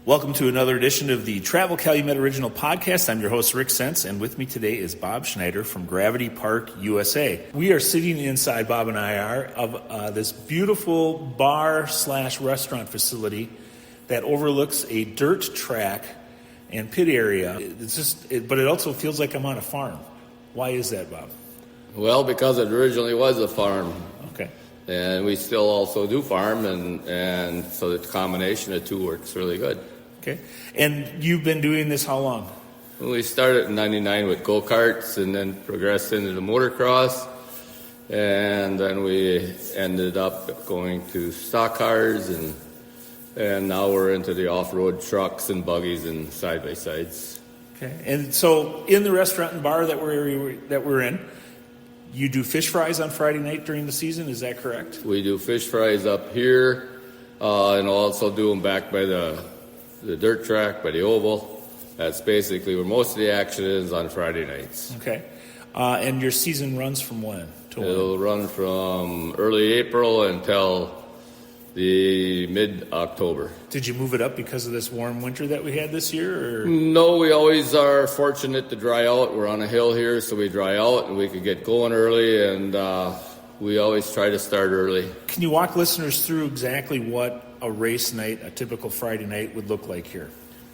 Welcome to another edition of the Travel Calumet Original Podcast. I'm your host, Rick Sense, and with me today is Bob Schneider from Gravity Park, USA. We are sitting inside, Bob and I are, of this beautiful bar/restaurant facility that overlooks a dirt track and pit area. But it also feels like I'm on a farm. Why is that, Bob? Well, because it originally was a farm. Okay. And we still also do farm, and so the combination of two works really good. Okay. And you've been doing this how long? We started in '99 with go-karts and then progressed into the motocross. And then we ended up going to stock cars, and now we're into the off-road trucks and buggies and side-by-sides. Okay. And so in the restaurant and bar that we're in, you do fish fries on Friday night during the season, is that correct? We do fish fries up here, and also do them back by the dirt track, by the oval. That's basically where most of the action is on Friday nights. Okay. And your season runs from when to when? It'll run from early April until the mid-October. Did you move it up because of this warm winter that we had this year? Or? No, we always are fortunate to dry out. We're on a hill here, so we dry out and we can get going early, and we always try to start early. Can you walk listeners through exactly what a race night, a typical Friday night, would look like here?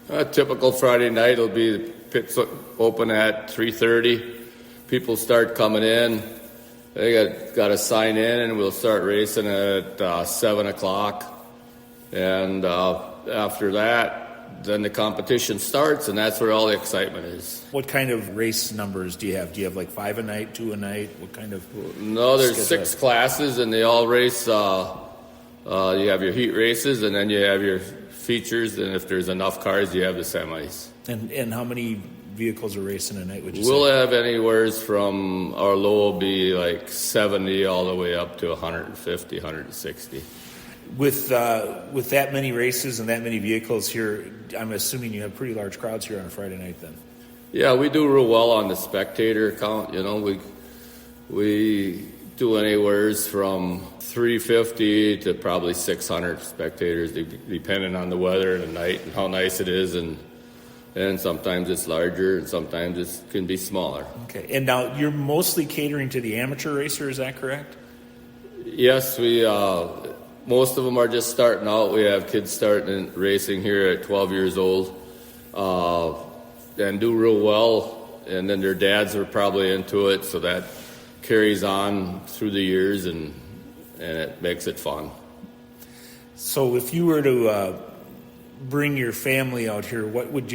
A typical Friday night will be the pits open at 3:30. People start coming in. They got to sign in, and we'll start racing at 7 o'clock. And after that, then the competition starts, and that's where all the excitement is. What kind of race numbers do you have? Do you have like 5 a night, 2 a night? What kind of? No, there's 6 classes, and they all race. You have your heat races, and then you have your features, and if there's enough cars, you have the semis. And how many vehicles are racing a night, would you say? We'll have anywheres from, our low will be like 70 all the way up to 150, 160. With that many races and that many vehicles here, I'm assuming you have pretty large crowds here on a Friday night then. Yeah, we do real well on the spectator count. You know, we do anywheres from 350 to probably 600 spectators, depending on the weather and the night and how nice it is, and sometimes it's larger and sometimes it can be smaller. Okay. And now you're mostly catering to the amateur racer, is that correct? Yes, we most of them are just starting out. We have kids starting racing here at 12 years old and do real well, and then their dads are probably into it, so that carries on through the years, and it makes it fun. So if you were to bring your family out here, what would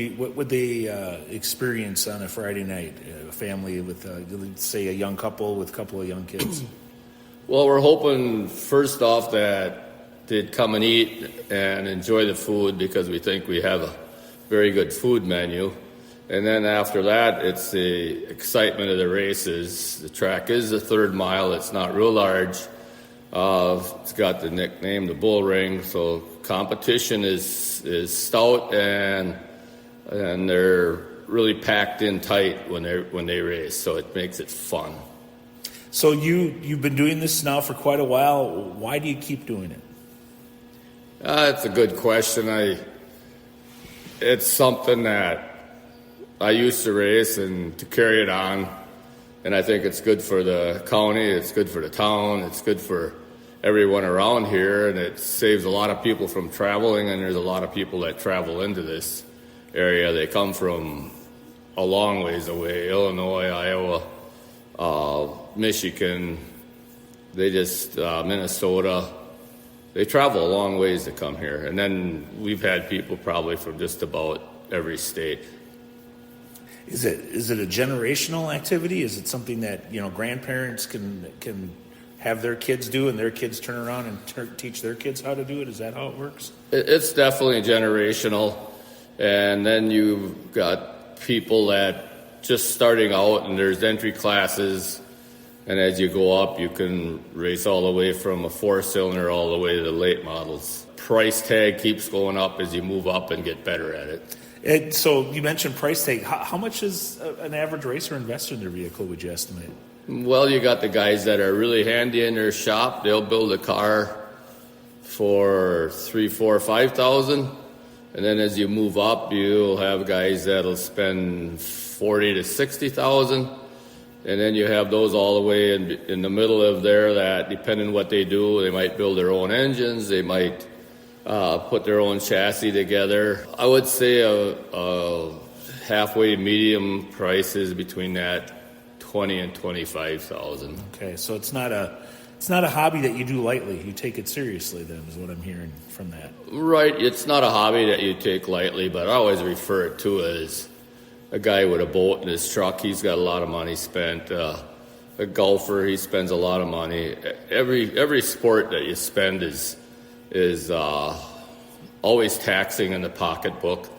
they experience on a Friday night? A family with, let's say, a young couple with a couple of young kids. Well, we're hoping first off that they'd come and eat and enjoy the food, because we think we have a very good food menu. And then after that, it's the excitement of the races. The track is the 3rd mile. It's not real large. It's got the nickname, the Bull Ring. So competition is stout, and they're really packed in tight when they race. So it makes it fun. So you've been doing this now for quite a while. Why do you keep doing it? That's a good question. It's something that I used to race and to carry it on, and I think it's good for the county, it's good for the town, it's good for everyone around here, and it saves a lot of people from traveling, and there's a lot of people that travel into this area. They come from a long ways away, Illinois, Iowa, Michigan, Minnesota. They travel a long ways to come here, and then we've had people probably from just about every state. Is it a generational activity? Is it something that grandparents can have their kids do, and their kids turn around and teach their kids how to do it? Is that how it works? It's definitely generational, and then you've got people that just starting out, and there's entry classes, and as you go up, you can race all the way from a 4-cylinder all the way to the late models. Price tag keeps going up as you move up and get better at it. And so you mentioned price tag. How much is an average racer invest in their vehicle, would you estimate? Well, you got the guys that are really handy in their shop. They'll build a car for $3,000, $4,000, $5,000, And then as you move up, you'll have guys that'll spend 40 to 60,000, and then you have those all the way in the middle of there that, depending on what they do, they might build their own engines, they might put their own chassis together. I would say a halfway medium price is between that 20 and 25,000. Okay, so it's not a hobby that you do lightly. You take it seriously, then, is what I'm hearing from that. Right, it's not a hobby that you take lightly, but I always refer it to as a guy with a boat in his truck. He's got a lot of money spent. A golfer, he spends a lot of money. Every sport that you spend is always taxing in the pocketbook.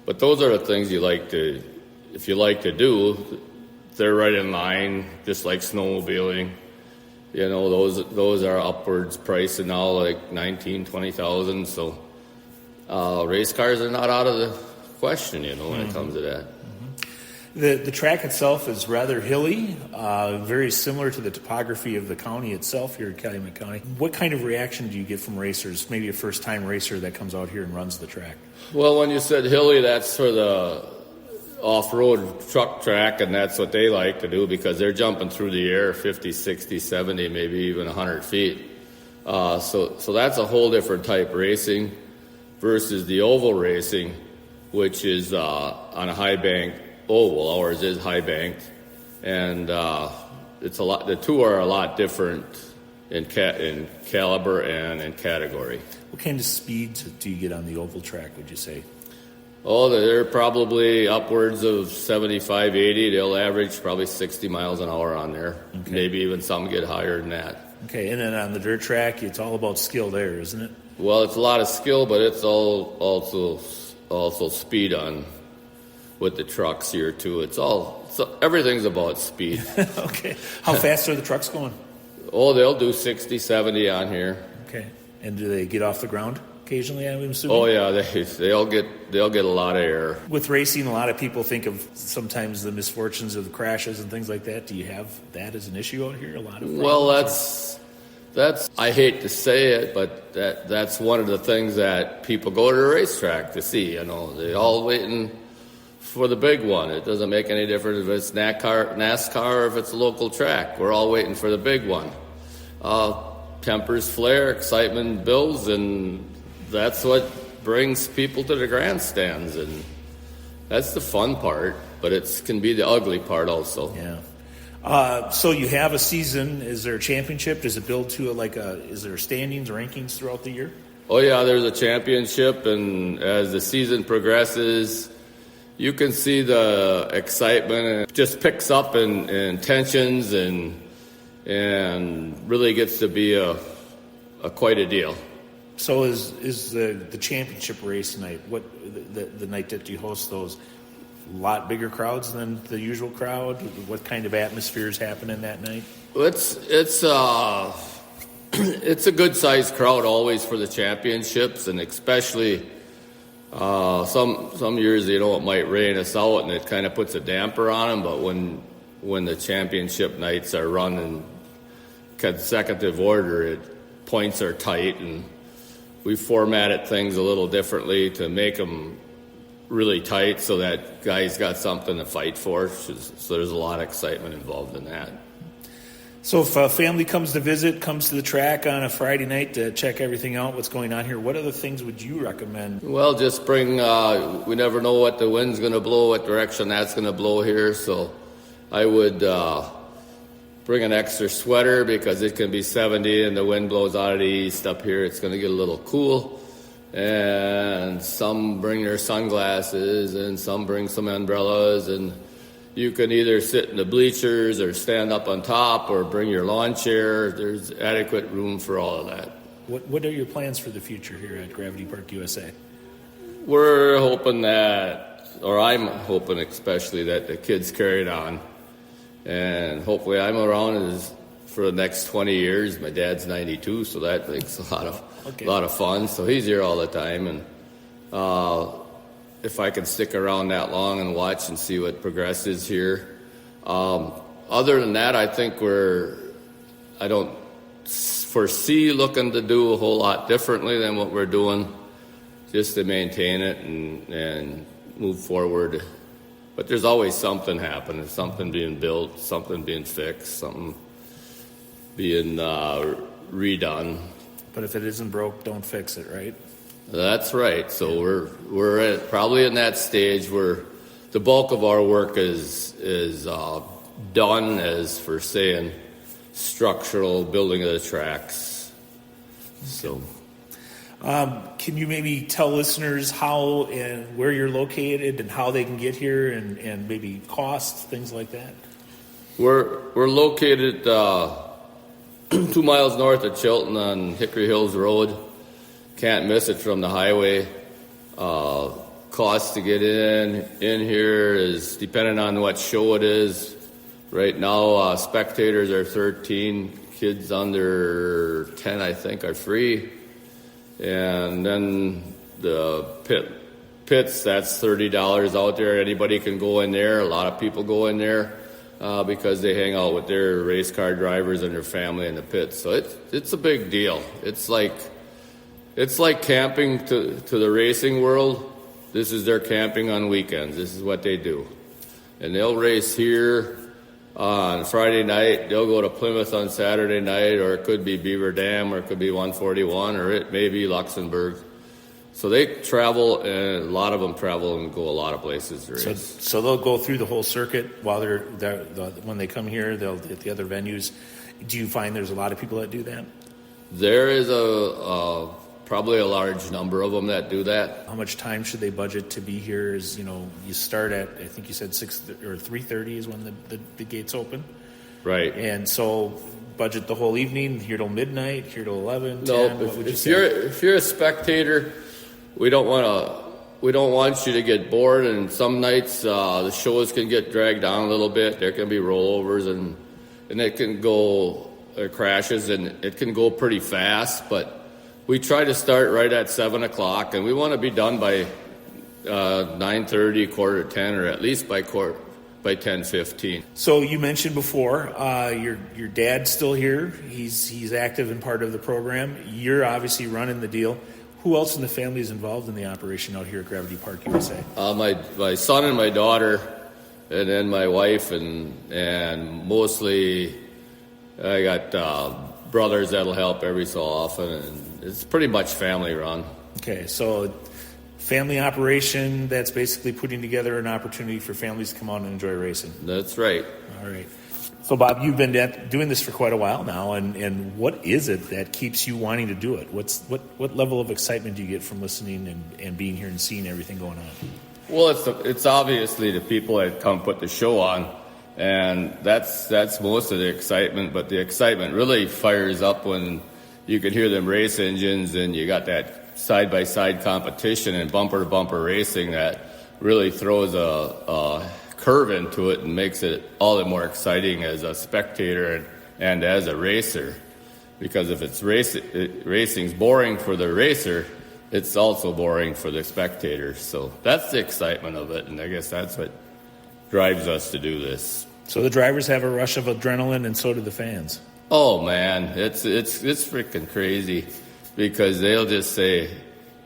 But those are the things if you like to do, they're right in line, just like snowmobiling. You know, those are upwards priced now, like 19, 20,000. So race cars are not out of the question, you know, when it comes to that. The track itself is rather hilly, very similar to the topography of the county itself here at Calumet County. What kind of reaction do you get from racers, maybe a first-time racer that comes out here and runs the track? Well, when you said hilly, that's for the off-road truck track, and that's what they like to do because they're jumping through the air 50, 60, 70, maybe even 100 feet. So that's a whole different type racing versus the oval racing, which is on a high bank oval. Ours is high banked, and it's a lot. The two are a lot different in caliber and in category. What kind of speeds do you get on the oval track, would you say? Oh, they're probably upwards of 75, 80. They'll average probably 60 miles an hour on there. Okay. Maybe even some get higher than that. Okay, and then on the dirt track, it's all about skill there, isn't it? Well, it's a lot of skill, but it's also speed on with the trucks here too. Everything's about speed. Okay. How fast are the trucks going? Oh, they'll do 60, 70 on here. Okay. And do they get off the ground occasionally, I'm assuming? Oh yeah, they'll get a lot of air. With racing, a lot of people think of sometimes the misfortunes of the crashes and things like that. Do you have that as an issue out here? A lot of well, that's I hate to say it, but that's one of the things that people go to the racetrack to see. You know, they're all waiting for the big one. It doesn't make any difference if it's NASCAR or if it's a local track. We're all waiting for the big one. Tempers flare, excitement builds, and that's what brings people to the grandstands, and that's the fun part, but it can be the ugly part also. Yeah. So you have a season. Is there a championship? Does it build to is there standings, rankings throughout the year? Oh yeah, there's a championship, and as the season progresses, you can see the excitement, and it just picks up in tensions and really gets to be a quite a deal. So is the championship race night, what the night that you host those, a lot bigger crowds than the usual crowd? What kind of atmosphere is happening that night? It's a good sized crowd always for the championships, and especially some years, you know, it might rain us out and it kind of puts a damper on them. But when the championship nights are run in consecutive order, points are tight, and we formatted things a little differently to make them really tight so that guys got something to fight for. So there's a lot of excitement involved in that. So if a family comes to visit, comes to the track on a Friday night to check everything out, what's going on here, what other things would you recommend? Well, just bring, we never know what the wind's going to blow, what direction that's going to blow here. So I would bring an extra sweater because it can be 70 and the wind blows out of the east. Up here it's going to get a little cool. And some bring their sunglasses and some bring some umbrellas, and you can either sit in the bleachers or stand up on top or bring your lawn chair. There's adequate room for all of that. What are your plans for the future here at Gravity Park USA? We're hoping I'm hoping especially that the kids carry it on. And hopefully I'm around for the next 20 years. My dad's 92, so that makes a lot of fun. So he's here all the time, and if I can stick around that long and watch and see what progresses here. Other than that, I think I don't foresee looking to do a whole lot differently than what we're doing. just to maintain it and move forward. But there's always something happening, something being built, something being fixed, something being redone. But if it isn't broke, don't fix it, right? That's right. So we're probably in that stage where the bulk of our work is done, as for saying structural building of the tracks. So. Can you maybe tell listeners how and where you're located and how they can get here and maybe costs, things like that? We're located 2 miles north of Chilton on Hickory Hills Road. Can't miss it from the highway. Cost to get in here is depending on what show it is. Right now, spectators are $13. Kids under 10, I think, are free. And then the pits, that's $30 out there. Anybody can go in there. A lot of people go in there because they hang out with their race car drivers and their family in the pits. So it's a big deal. It's like camping to the racing world. This is their camping on weekends. This is what they do. And they'll race here on Friday night. They'll go to Plymouth on Saturday night, or it could be Beaver Dam, or it could be 141, or it may be Luxembourg. So they travel, and a lot of them travel and go a lot of places to race. So they'll go through the whole circuit while when they come here, they'll hit the other venues. Do you find there's a lot of people that do that? There is probably a large number of them that do that. How much time should they budget to be here? You start at, I think you said 6 or 3:30 is when the gates open. Right. And so budget the whole evening, here till midnight, here till 11, 10. No, if you're a spectator, we don't want you to get bored. And some nights the shows can get dragged down a little bit. There can be rollovers and it can go crashes, and it can go pretty fast. But we try to start right at 7 o'clock, and we want to be done by 9:30, 9:45, or at least by 10:15. So you mentioned before your dad's still here. He's active and part of the program. You're obviously running the deal. Who else in the family is involved in the operation out here at Gravity Park USA? My son and my daughter, and then my wife, and mostly I got brothers that'll help every so often, and it's pretty much family run. Okay, so family operation that's basically putting together an opportunity for families to come out and enjoy racing. That's right. All right. So, Bob, you've been doing this for quite a while now, and what is it that keeps you wanting to do it? What level of excitement do you get from listening and being here and seeing everything going on? Well, it's obviously the people that come put the show on, and that's most of the excitement. But the excitement really fires up when you can hear them race engines, and you got that side-by-side competition and bumper-to-bumper racing that really throws a curve into it and makes it all the more exciting as a spectator and as a racer. Because if it's racing's boring for the racer, it's also boring for the spectator. So that's the excitement of it, and I guess that's what drives us to do this. So the drivers have a rush of adrenaline, and so do the fans. Oh man, it's freaking crazy, because they'll just say,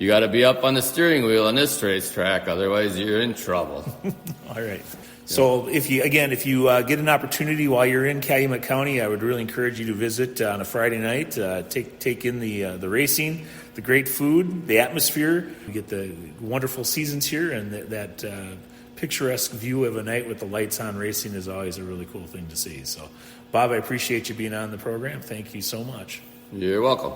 you got to be up on the steering wheel on this racetrack, otherwise you're in trouble. All right. So if you get an opportunity while you're in Calumet County, I would really encourage you to visit on a Friday night. Take in the racing, the great food, the atmosphere. You get the wonderful seasons here, and that picturesque view of a night with the lights on racing is always a really cool thing to see. So, Bob, I appreciate you being on the program. Thank you so much. You're welcome.